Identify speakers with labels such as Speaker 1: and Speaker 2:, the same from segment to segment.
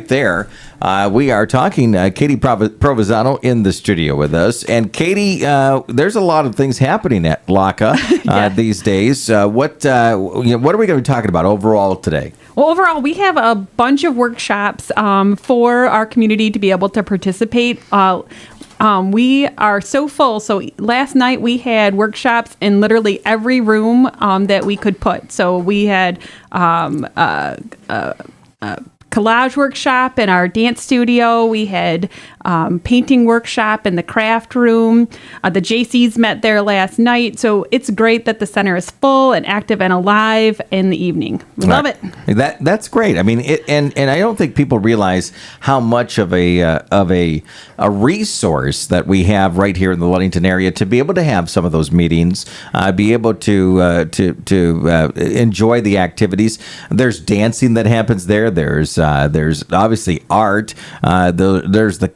Speaker 1: there. We are talking Katie Provazano in the studio with us. And Katie, there's a lot of things happening at LACA these days. What are we going to be talking about overall today?
Speaker 2: Well, overall, we have a bunch of workshops for our community to be able to participate. We are so full. So last night we had workshops in literally every room that we could put. So we had collage workshop in our dance studio. We had painting workshop in the craft room. The JCs met there last night. So it's great that the center is full and active and alive in the evening. We love it.
Speaker 1: That's great. I mean, and I don't think people realize how much of a resource that we have right here in the Ludington area to be able to have some of those meetings, be able to enjoy the activities. There's dancing that happens there. There's obviously art. There's the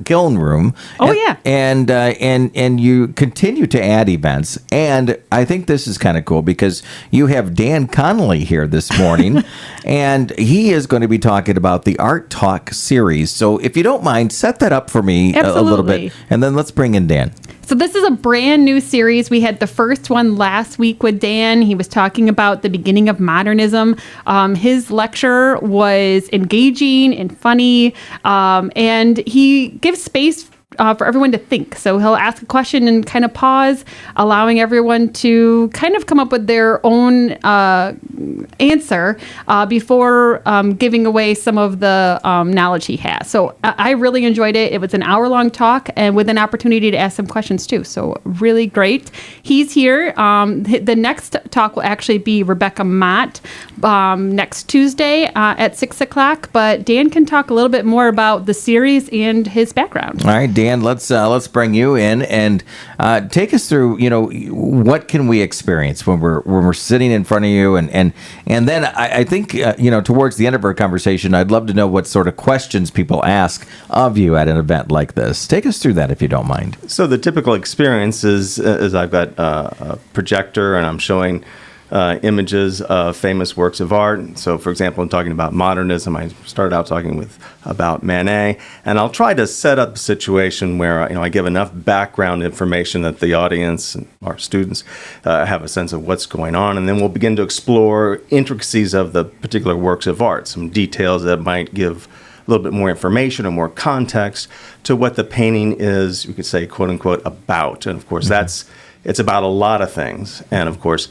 Speaker 1: kiln room.
Speaker 2: Oh, yeah.
Speaker 1: And you continue to add events. And I think this is kind of cool because you have Dan Connolly here this morning, and he is going to be talking about the Art Talk series. So if you don't mind, set that up for me a little bit, and then let's bring in Dan.
Speaker 2: So this is a brand new series. We had the first one last week with Dan. He was talking about the beginning of modernism. His lecture was engaging and funny, and he gives space for everyone to think. So he'll ask a question and kind of pause, allowing everyone to kind of come up with their own answer before giving away some of the knowledge he has. So I really enjoyed it. It was an hour-long talk and with an opportunity to ask some questions too. So really great. He's here. The next talk will actually be Rebecca Mott next Tuesday at 6 o'clock. But Dan can talk a little bit more about the series and his background.
Speaker 1: All right, Dan, let's bring you in and take us through. What can we experience when we're sitting in front of you, and then I think towards the end of our conversation, I'd love to know what sort of questions people ask of you at an event like this. Take us through that if you don't mind.
Speaker 3: So the typical experience is I've got a projector and I'm showing images of famous works of art. So, for example, I'm talking about modernism. I started out talking about Manet, and I'll try to set up a situation where I give enough background information that the audience and our students have a sense of what's going on, and then we'll begin to explore intricacies of the particular works of art, some details that might give a little bit more information or more context to what the painting is, you could say, quote unquote, about. And of course, it's about a lot of things. And of course,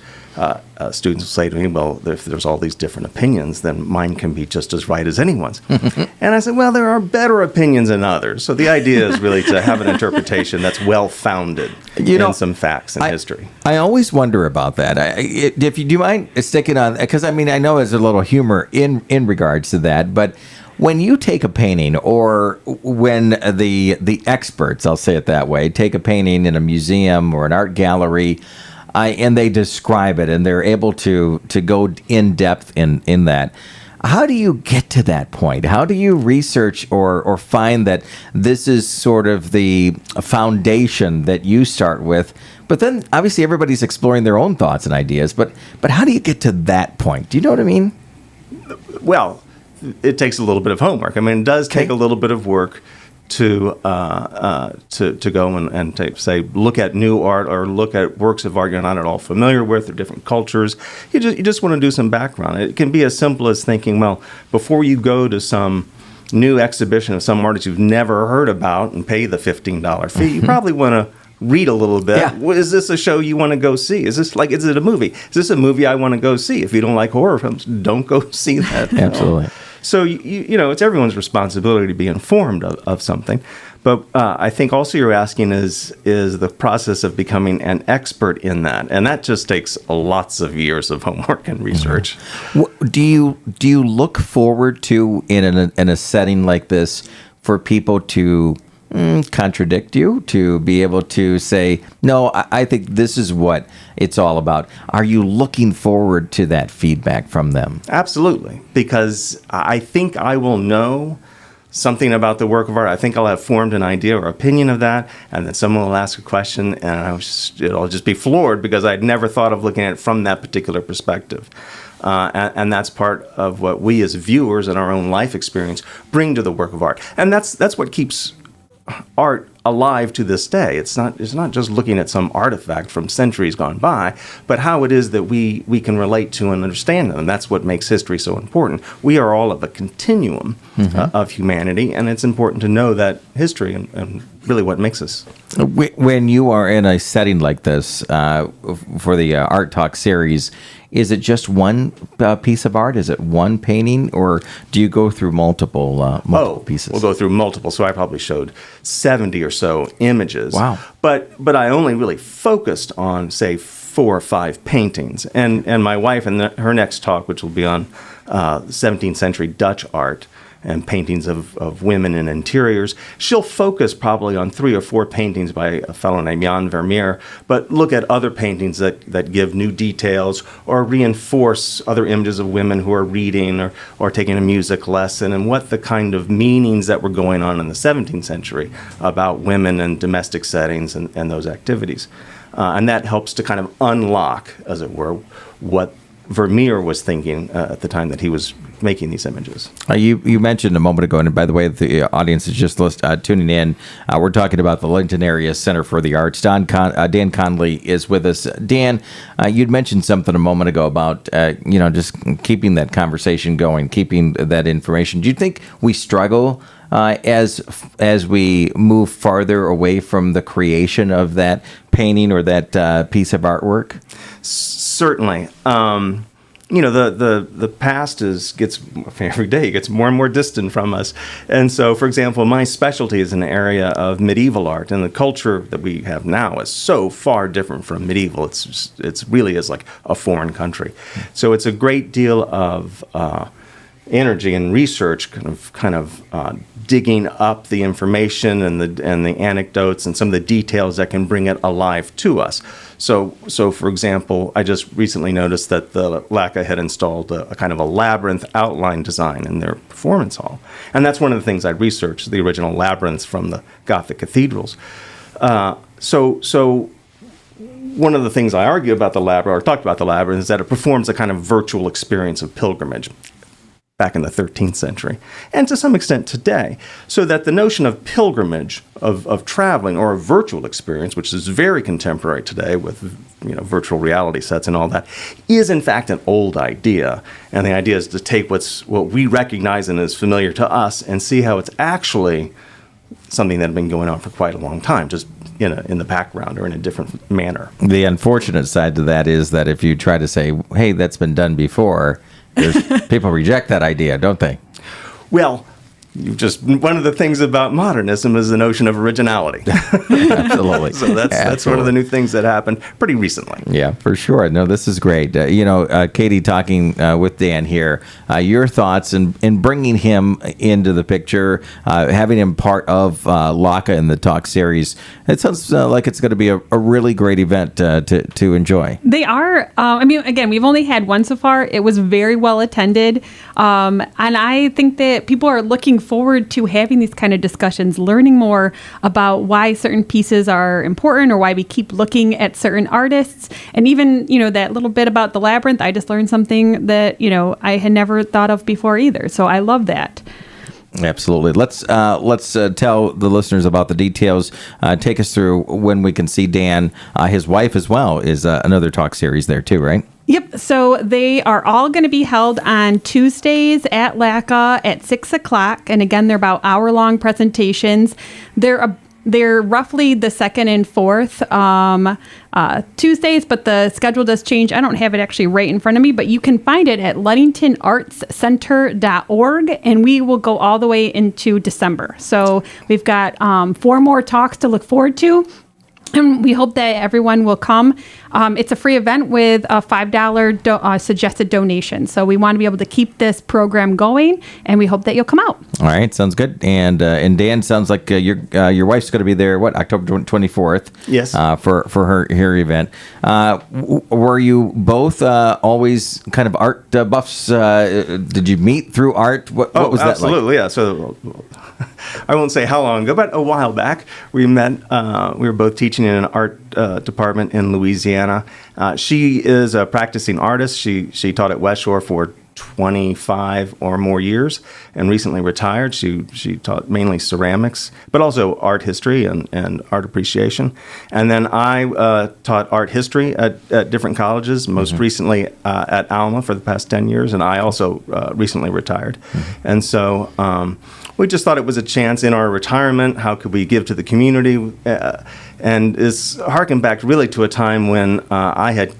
Speaker 3: students will say to me, well, if there's all these different opinions, then mine can be just as right as anyone's. And I said, well, there are better opinions than others. So the idea is really to have an interpretation that's well-founded in some facts and history.
Speaker 1: I always wonder about that. Do you mind sticking on, because I know there's a little humor in regards to that, but when you take a painting, or when the experts, I'll say it that way, take a painting in a museum or an art gallery, and they describe it, and they're able to go in depth in that. How do you get to that point? How do you research or find that this is sort of the foundation that you start with? But then, obviously, everybody's exploring their own thoughts and ideas. But how do you get to that point? Do you know what I mean?
Speaker 3: Well, it takes a little bit of homework. It does take a little bit of work to go and say, look at new art or look at works of art you're not at all familiar with, or different cultures. You just want to do some background. It can be as simple as thinking, well, before you go to some new exhibition of some artist you've never heard about and pay the $15 fee, you probably want to read a little bit. Yeah. Is this a show you want to go see? Is it a movie? Is this a movie I want to go see? If you don't like horror films, don't go see that.
Speaker 1: Absolutely.
Speaker 3: So, it's everyone's responsibility to be informed of something. But I think also you're asking is the process of becoming an expert in that. And that just takes lots of years of homework and research.
Speaker 1: Do you look forward to, in a setting like this, for people to contradict you, to be able to say, no, I think this is what it's all about? Are you looking forward to that feedback from them?
Speaker 3: Absolutely, because I think I will know something about the work of art. I think I'll have formed an idea or opinion of that, and then someone will ask a question, and I'll just be floored because I'd never thought of looking at it from that particular perspective. And that's part of what we as viewers and our own life experience bring to the work of art. And that's what keeps art alive to this day. It's not just looking at some artifact from centuries gone by, but how it is that we can relate to and understand them. And that's what makes history so important. We are all of a continuum of humanity, and it's important to know that history and really what makes us.
Speaker 1: When you are in a setting like this for the Art Talk series, is it just one piece of art? Is it one painting, or do you go through multiple pieces?
Speaker 3: We'll go through multiple. So I probably showed 70 or so images.
Speaker 1: Wow!
Speaker 3: But I only really focused on, say, 4 or 5 paintings. And my wife, in her next talk, which will be on 17th century Dutch art and paintings of women in interiors, she'll focus probably on 3 or 4 paintings by a fellow named Jan Vermeer, but look at other paintings that give new details or reinforce other images of women who are reading or taking a music lesson, and what the kind of meanings that were going on in the 17th century about women and domestic settings and those activities. And that helps to kind of unlock, as it were, what Vermeer was thinking at the time that he was making these images.
Speaker 1: You mentioned a moment ago, and by the way, the audience is just tuning in. We're talking about the Ludington Area Center for the Arts. Dan Connolly is with us. Dan, you'd mentioned something a moment ago about just keeping that conversation going, keeping that information. Do you think we struggle as we move farther away from the creation of that painting or that piece of artwork?
Speaker 3: Certainly. The past gets every day gets more and more distant from us. And so, for example, my specialty is in the area of medieval art, and the culture that we have now is so far different from medieval. It's really is like a foreign country. So it's a great deal of energy and research, kind of digging up the information and the anecdotes and some of the details that can bring it alive to us. So for example, I just recently noticed that the LACA had installed a kind of a labyrinth outline design in their performance hall, and that's one of the things I researched: the original labyrinths from the Gothic cathedrals. So one of the things I argue about the labyrinth, or talked about the labyrinth, is that it performs a kind of virtual experience of pilgrimage back in the 13th century, and to some extent today, so that the notion of pilgrimage, of traveling, or a virtual experience, which is very contemporary today with virtual reality sets and all that, is in fact an old idea. And the idea is to take what we recognize and is familiar to us and see how it's actually something that had been going on for quite a long time, just in the background or in a different manner.
Speaker 1: The unfortunate side to that is that if you try to say, hey, that's been done before, people reject that idea, don't they?
Speaker 3: Well, one of the things about modernism is the notion of originality.
Speaker 1: Absolutely.
Speaker 3: So that's one of the new things that happened pretty recently.
Speaker 1: Yeah, for sure. No, this is great. Katie, talking with Dan here, your thoughts in bringing him into the picture, having him part of LACA in the talk series. It sounds like it's going to be a really great event to enjoy.
Speaker 2: They are. Again, we've only had one so far. It was very well attended. And I think that people are looking forward to having these kind of discussions, learning more about why certain pieces are important or why we keep looking at certain artists. And even, that little bit about the labyrinth, I just learned something that, I had never thought of before either. So I love that.
Speaker 1: Absolutely. Let's tell the listeners about the details. Take us through when we can see Dan. His wife as well is another talk series there too, right?
Speaker 2: Yep. So they are all going to be held on Tuesdays at LACA at 6:00. And again, they're about hour-long presentations. They're roughly the second and fourth Tuesdays, but the schedule does change. I don't have it actually right in front of me, but you can find it at ludingtonartscenter.org, and we will go all the way into December. So we've got 4 more talks to look forward to. And we hope that everyone will come. It's a free event with a $5 suggested donation. So we want to be able to keep this program going, and we hope that you'll come out.
Speaker 1: All right, sounds good. And Dan, sounds like your wife's going to be there. October 24th?
Speaker 3: Yes.
Speaker 1: For her event. Were you both always kind of art buffs? Did you meet through art? What was that like?
Speaker 3: Absolutely, yeah. So I won't say how long ago, but a while back, we met. We were both teaching in an art department in Louisiana. She is a practicing artist. She taught at West Shore for 25 or more years and recently retired. She taught mainly ceramics, but also art history and art appreciation. And then I taught art history at different colleges, most recently at Alma for the past 10 years, and I also recently retired. And so we just thought it was a chance in our retirement. How could we give to the community? And it's harkened back really to a time when I had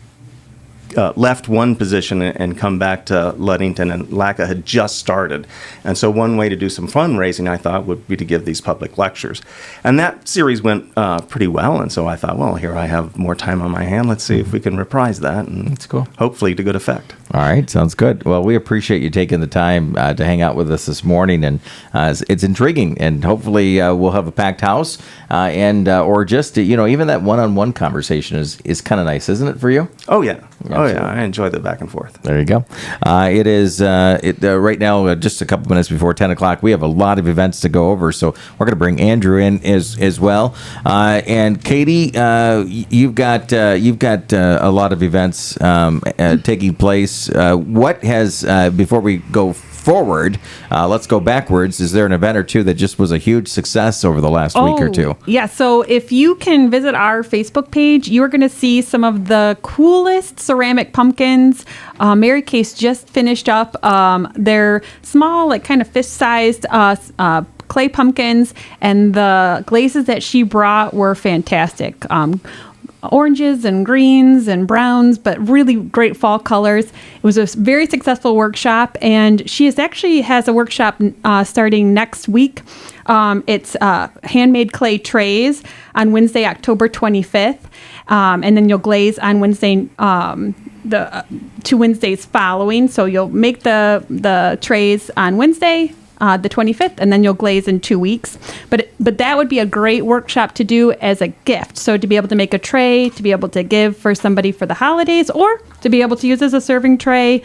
Speaker 3: left one position and come back to Ludington, and LACA had just started. And so one way to do some fundraising, I thought, would be to give these public lectures. And that series went pretty well, and so I thought, well, here I have more time on my hand. Let's see if we can reprise that, and
Speaker 1: That's cool.
Speaker 3: hopefully to good effect.
Speaker 1: All right, sounds good. Well, we appreciate you taking the time to hang out with us this morning, and it's intriguing, and hopefully we'll have a packed house, and or just even that one-on-one conversation is kind of nice, isn't it, for you?
Speaker 3: Oh, yeah. Oh,
Speaker 1: Absolutely.
Speaker 3: yeah. I enjoy the back and forth.
Speaker 1: There you go. It is right now, just a couple minutes before 10 o'clock. We have a lot of events to go over, so we're going to bring Andrew in as well. And Katie, you've got a lot of events taking place. What has before we go forward, let's go backwards. Is there an event or two that just was a huge success over the last week or two?
Speaker 2: Yeah, so if you can visit our Facebook page, you are going to see some of the coolest ceramic pumpkins. Mary Case just finished up their small, like kind of fist-sized clay pumpkins, and the glazes that she brought were fantastic. Oranges and greens and browns, but really great fall colors. It was a very successful workshop, and she has a workshop starting next week. It's handmade clay trays on Wednesday, October 25th, and then you'll glaze on Wednesday, the 2 Wednesdays following. So you'll make the trays on Wednesday, the 25th, and then you'll glaze in 2 weeks. But that would be a great workshop to do as a gift. So to be able to make a tray, to be able to give for somebody for the holidays, or to be able to use as a serving tray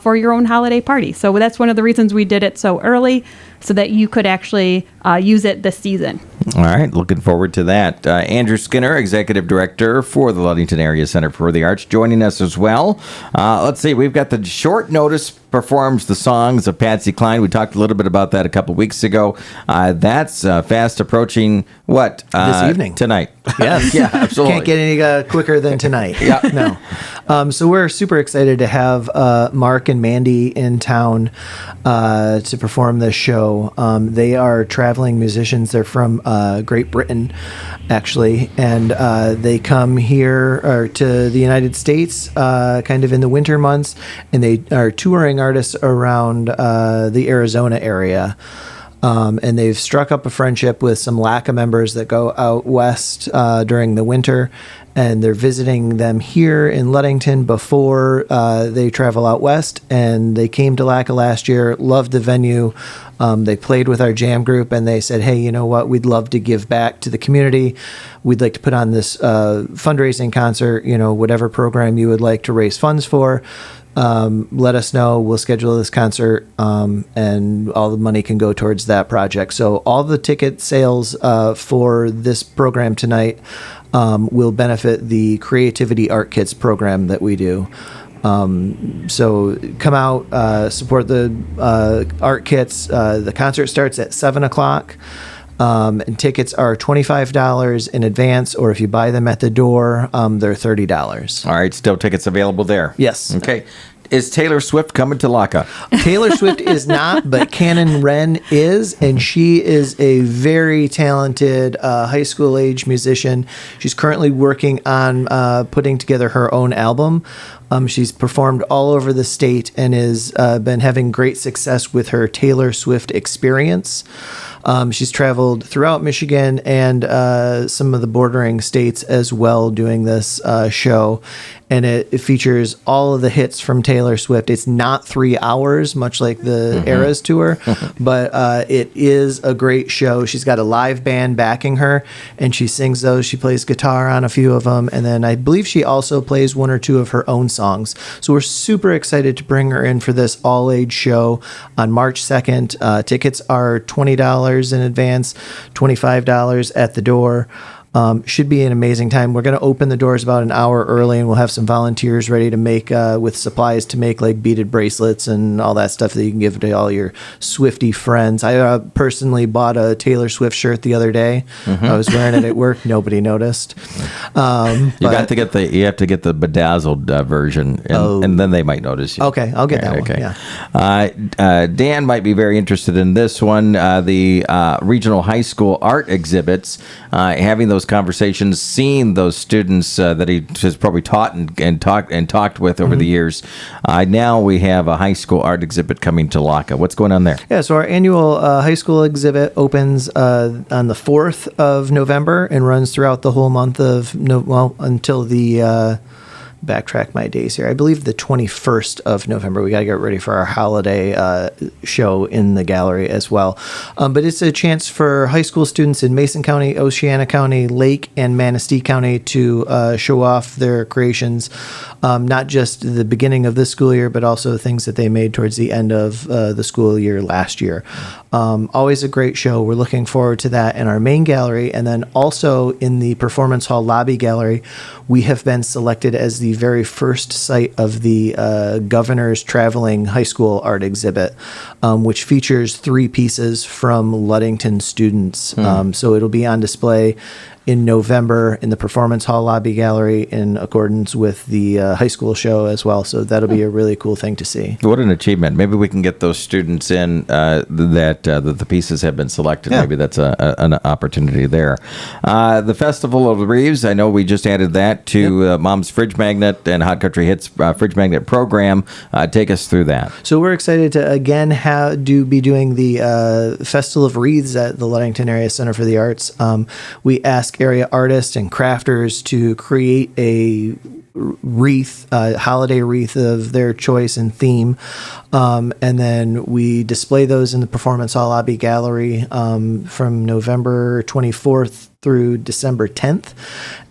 Speaker 2: for your own holiday party. So that's one of the reasons we did it so early, so that you could actually use it this season.
Speaker 1: All right, looking forward to that. Andrew Skinner, Executive Director for the Ludington Area Center for the Arts, joining us as well. Let's see, we've got the short notice performs the songs of Patsy Cline. We talked a little bit about that a couple weeks ago. That's fast approaching what?
Speaker 4: This evening.
Speaker 1: Tonight.
Speaker 4: Yes.
Speaker 1: Yeah, absolutely.
Speaker 4: Can't get any quicker than tonight.
Speaker 1: Yeah.
Speaker 4: No. So we're super excited to have Mark and Mandy in town to perform this show. They are traveling musicians. They're from Great Britain, actually, and they come here to the United States kind of in the winter months, and they are touring artists around the Arizona area. And they've struck up a friendship with some LACA members that go out west during the winter, and they're visiting them here in Ludington before they travel out west. And they came to LACA last year, loved the venue. They played with our jam group, and they said, hey, you know what? We'd love to give back to the community. We'd like to put on this fundraising concert, whatever program you would like to raise funds for. Let us know. We'll schedule this concert, and all the money can go towards that project. So all the ticket sales for this program tonight will benefit the Creativity Art Kits program that we do. So come out, support the art kits. The concert starts at 7 o'clock. And tickets are $25 in advance, or if you buy them at the door, they're $30.
Speaker 1: All right, still tickets available there.
Speaker 4: Yes.
Speaker 1: Okay. Is Taylor Swift coming to LACA?
Speaker 4: Taylor Swift is not, but Cannon Wren is, and she is a very talented high school age musician. She's currently working on putting together her own album. She's performed all over the state and has been having great success with her Taylor Swift experience. She's traveled throughout Michigan and some of the bordering states as well doing this show. and it features all of the hits from Taylor Swift. It's not 3 hours, much like the Eras tour, but it is a great show. She's got a live band backing her, and she sings those. She plays guitar on a few of them, and then I believe she also plays one or two of her own songs. So we're super excited to bring her in for this all-age show on March 2nd. Tickets are $20 in advance, $25 at the door. Should be an amazing time. We're going to open the doors about an hour early, and we'll have some volunteers ready to make with supplies to make like beaded bracelets and all that stuff that you can give to all your Swiftie friends. I personally bought a Taylor Swift shirt the other day. I was wearing it at work. Nobody noticed.
Speaker 1: You have to get the bedazzled version, and then they might notice you.
Speaker 4: Okay, I'll get that one.
Speaker 1: Okay.
Speaker 4: Yeah.
Speaker 1: Dan might be very interested in this one. The regional high school art exhibits, having those conversations, seeing those students that he has probably taught and talked with over the years. Now we have a high school art exhibit coming to Laka. What's going on there?
Speaker 4: Yeah, so our annual high school exhibit opens on the 4th of November and runs throughout the whole month of until the backtrack my days here. I believe the 21st of November. We got to get ready for our holiday show in the gallery as well. But it's a chance for high school students in Mason County, Oceana County, Lake, and Manistee County to show off their creations, not just the beginning of this school year, but also things that they made towards the end of the school year last year. Always a great show. We're looking forward to that in our main gallery. And then also in the Performance Hall Lobby Gallery, we have been selected as the very first site of the Governor's Traveling High School Art Exhibit, which features 3 pieces from Ludington students. So it'll be on display in November in the Performance Hall Lobby Gallery in accordance with the high school show as well. So that'll be a really cool thing to see.
Speaker 1: What an achievement. Maybe we can get those students in that the pieces have been selected.
Speaker 4: Yeah.
Speaker 1: Maybe that's an opportunity there. The Festival of Wreaths, I know we just added that to Mom's Fridge Magnet and Hot Country Hits Fridge Magnet program. Take us through that.
Speaker 4: So we're excited to again be doing the Festival of Wreaths at the Ludington Area Center for the Arts. We ask area artists and crafters to create a wreath, holiday wreath of their choice and theme. And then we display those in the Performance Hall Lobby Gallery from November 24th through December 10th.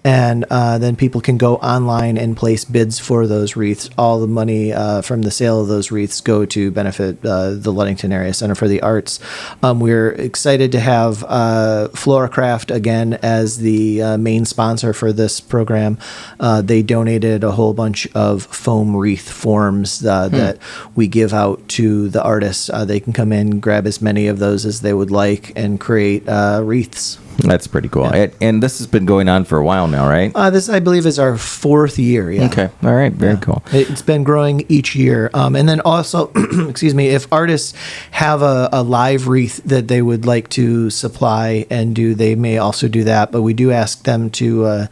Speaker 4: And then people can go online and place bids for those wreaths. All the money from the sale of those wreaths go to benefit the Ludington Area Center for the Arts. We're excited to have Floracraft again as the main sponsor for this program. They donated a whole bunch of foam wreath forms that we give out to the artists. They can come in, grab as many of those as they would like, and create wreaths.
Speaker 1: That's pretty cool.
Speaker 4: Yeah.
Speaker 1: And this has been going on for a while now, right?
Speaker 4: This, I believe, is our 4th year. Yeah.
Speaker 1: Okay. All right. Very cool.
Speaker 4: It's been growing each year. And then also, excuse me, if artists have a live wreath that they would like to supply and do, they may also do that. But we do ask them to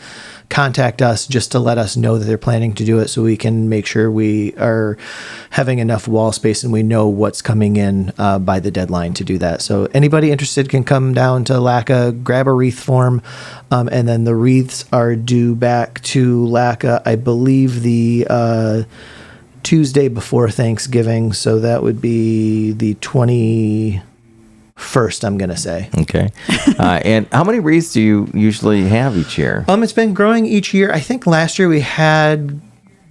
Speaker 4: contact us just to let us know that they're planning to do it, so we can make sure we are having enough wall space and we know what's coming in by the deadline to do that. So anybody interested can come down to LACA, grab a wreath form, and then the wreaths are due back to LACA, I believe, the Tuesday before Thanksgiving. So that would be the 21st, I'm going to say.
Speaker 1: Okay. And how many wreaths do you usually have each year?
Speaker 4: It's been growing each year. I think last year we had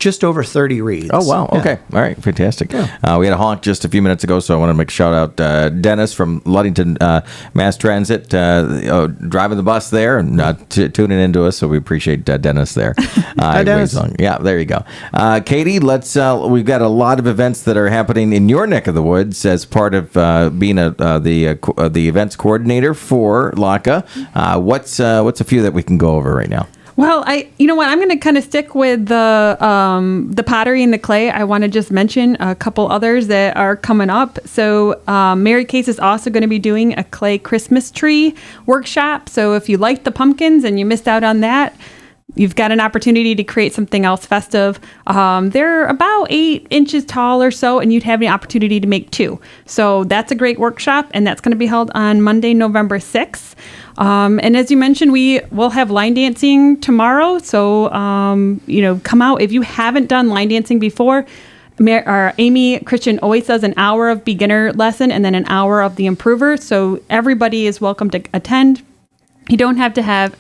Speaker 4: just over 30 wreaths.
Speaker 1: Oh, wow.
Speaker 4: Yeah.
Speaker 1: Okay. All right. Fantastic. Yeah. We had a honk just a few minutes ago, so I want to make a shout out Dennis from Ludington Mass Transit, driving the bus there and tuning into us. So we appreciate Dennis there.
Speaker 4: Hi, Dennis.
Speaker 1: Yeah, there you go. Katie, we've got a lot of events that are happening in your neck of the woods as part of being the events coordinator for LACA. What's a few that we can go over right now?
Speaker 2: Well, you know what? I'm going to kind of stick with the pottery and the clay. I want to just mention a couple others that are coming up. So Mary Case is also going to be doing a clay Christmas tree workshop. So if you liked the pumpkins and you missed out on that, you've got an opportunity to create something else festive. They're about 8 inches tall or so, and you'd have the opportunity to make 2. So that's a great workshop, and that's going to be held on Monday, November 6th. And as you mentioned, we will have line dancing tomorrow. So, come out. If you haven't done line dancing before, Amy Christian always does an hour of beginner lesson and then an hour of the improver. So everybody is welcome to attend. You don't have to have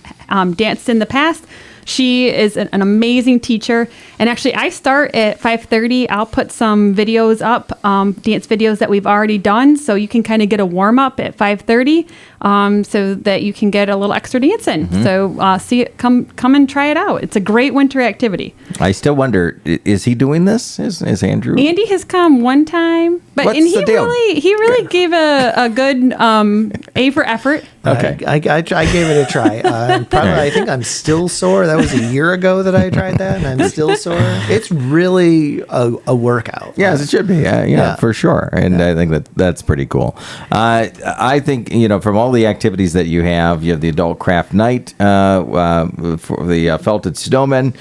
Speaker 2: danced in the past. She is an amazing teacher. And actually, I start at 5:30. I'll put some videos up, dance videos that we've already done. So you can kind of get a warm up at 5:30 so that you can get a little extra dancing. So come and try it out. It's a great winter activity.
Speaker 1: I still wonder, is he doing this? Is Andrew?
Speaker 2: Andy has come one time, but
Speaker 1: What's
Speaker 2: and
Speaker 1: the deal?
Speaker 2: He really gave a good A for effort.
Speaker 1: Okay.
Speaker 4: I gave it a try. Probably, I think I'm still sore. That was a year ago that I tried that, and I'm still sore. It's really a workout.
Speaker 1: Yes, it should be. Yeah, for sure. And I think that's pretty cool. I think, from all the activities that you have the adult craft night for the felted snowmen.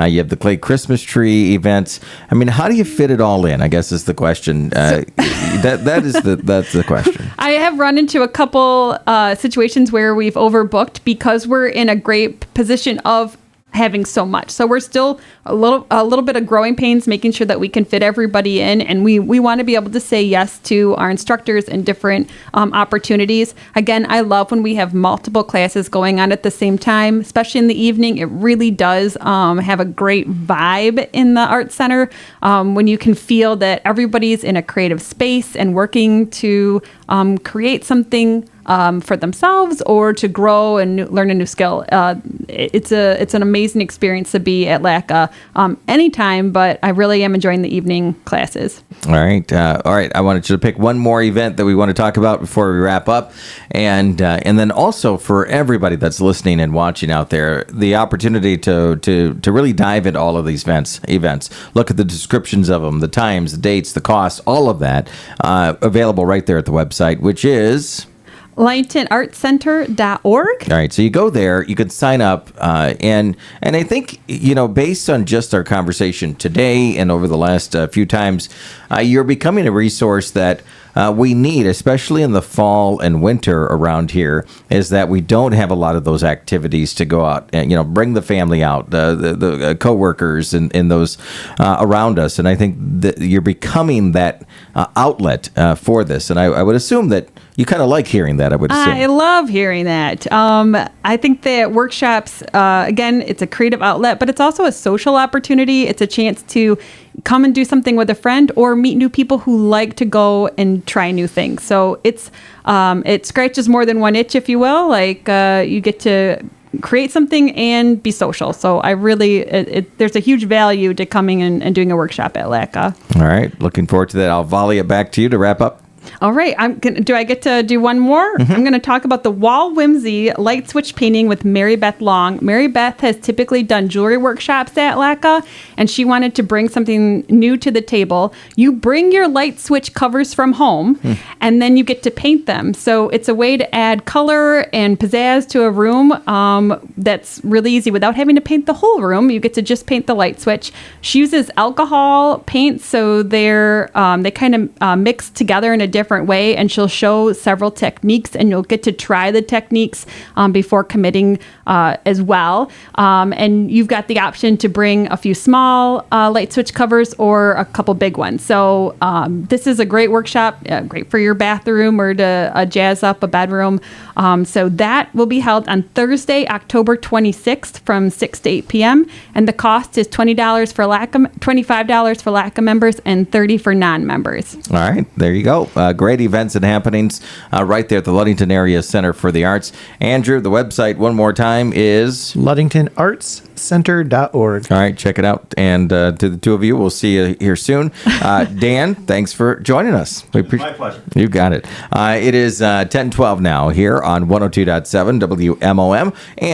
Speaker 1: You have the clay Christmas tree events. I mean, how do you fit it all in? I guess is the question. That's the question.
Speaker 2: I have run into a couple situations where we've overbooked because we're in a great position of having so much. So we're still a little bit of growing pains, making sure that we can fit everybody in, and we want to be able to say yes to our instructors and different opportunities. Again, I love when we have multiple classes going on at the same time, especially in the evening. It really does have a great vibe in the Art Center when you can feel that everybody's in a creative space and working to create something for themselves or to grow and learn a new skill. It's an amazing experience to be at LACA anytime, but I really am enjoying the evening classes.
Speaker 1: All right. I wanted you to pick one more event that we want to talk about before we wrap up. And then also for everybody that's listening and watching out there, the opportunity to really dive into all of these events, look at the descriptions of them, the times, the dates, the costs, all of that, available right there at the website, which is LudingtonArtCenter.org. All right, so you go there, you can sign up, and I think, based on just our conversation today and over the last few times, you're becoming a resource that we need, especially in the fall and winter around here, is that we don't have a lot of those activities to go out and, bring the family out, the coworkers and those around us. And I think that you're becoming that outlet for this. And I would assume that you kind of like hearing that, I would assume.
Speaker 2: I love hearing that. I think that workshops, again, it's a creative outlet, but it's also a social opportunity. It's a chance to come and do something with a friend or meet new people who like to go and try new things. So it scratches more than one itch, if you will. Like you get to create something and be social. So I really, there's a huge value to coming and doing a workshop at LACA.
Speaker 1: All right. Looking forward to that. I'll volley it back to you to wrap up.
Speaker 2: All right. Do I get to do one more? Mm-hmm. I'm going to talk about the Wall Whimsy light switch painting with Mary Beth Long. Mary Beth has typically done jewelry workshops at LACA, and she wanted to bring something new to the table. You bring your light switch covers from home, and then you get to paint them. So it's a way to add color and pizzazz to a room that's really easy without having to paint the whole room. You get to just paint the light switch. She uses alcohol paints, so they kind of mix together in a different way, and she'll show several techniques, and you'll get to try the techniques before committing as well. And you've got the option to bring a few small light switch covers or a couple big ones. So this is a great workshop, great for your bathroom or to jazz up a bedroom. So that will be held on Thursday, October 26th from 6 to 8 p.m. And the cost is $25 for LACA members and $30 for non-members.
Speaker 1: All right, there you go. Great events and happenings right there at the Ludington Area Center for the Arts. Andrew, the website one more time is LudingtonArtsCenter.org. All right, check it out. And to the two of you, we'll see you here soon. Dan, thanks for joining us.
Speaker 3: My pleasure.
Speaker 1: You got it. It is 10:12 now here on 102.7 WMOM. And